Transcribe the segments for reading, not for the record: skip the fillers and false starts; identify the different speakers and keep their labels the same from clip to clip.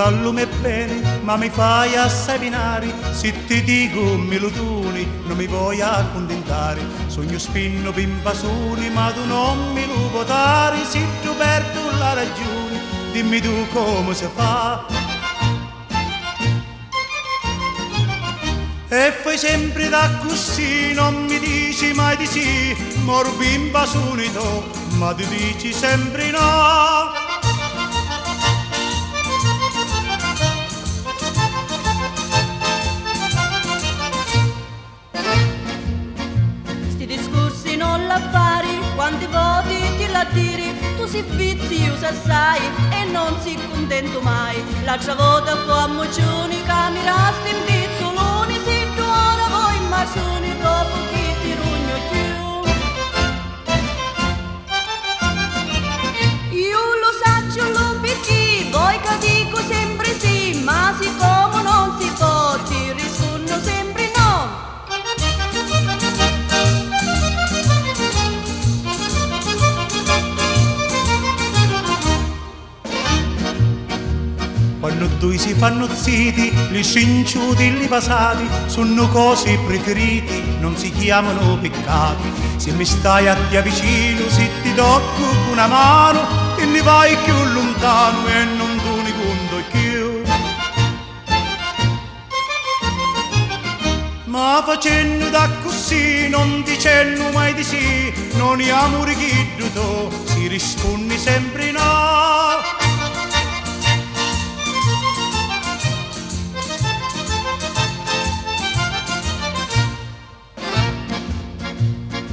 Speaker 1: al lume bene, ma mi fai assai pinare. Se ti dico melodoni, non mi vuoi accontentare. Sogno spinno pimpasoni, ma tu non mi lo puoi dare. Se tu perdo la ragione, dimmi tu come si fa. E fai sempre da così, non mi dici mai di sì. Moro pimpasoni tu, ma ti dici sempre no.
Speaker 2: Quanti voti ti la tiri, tu si vizioso assai e non si contento mai. L'altra volta fammo giuni, camirasti in pizzoloni, se tu ora vuoi marzoni, dopo chi ti rugno più. Io lo saggio, lo perché, voi che dico sempre sì, ma siccome non si può, ti rispondo sempre no.
Speaker 1: Quando due si fanno zitti, li scinciuti, li passati, sono cose preferite, non si chiamano peccati. Se mi stai a te vicino, se ti tocco con una mano, e ne vai più lontano e non tu ne conto più. Ma facendo da così, non dicendo mai di sì, non è amore che tu, si risponde sempre no.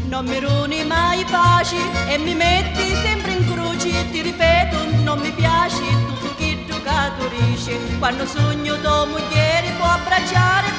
Speaker 2: Non mi runi mai pace e mi metti sempre in croce. Ti ripeto, non mi piace tutto che tu caturisci. Quando sogno tua moglie può abbracciare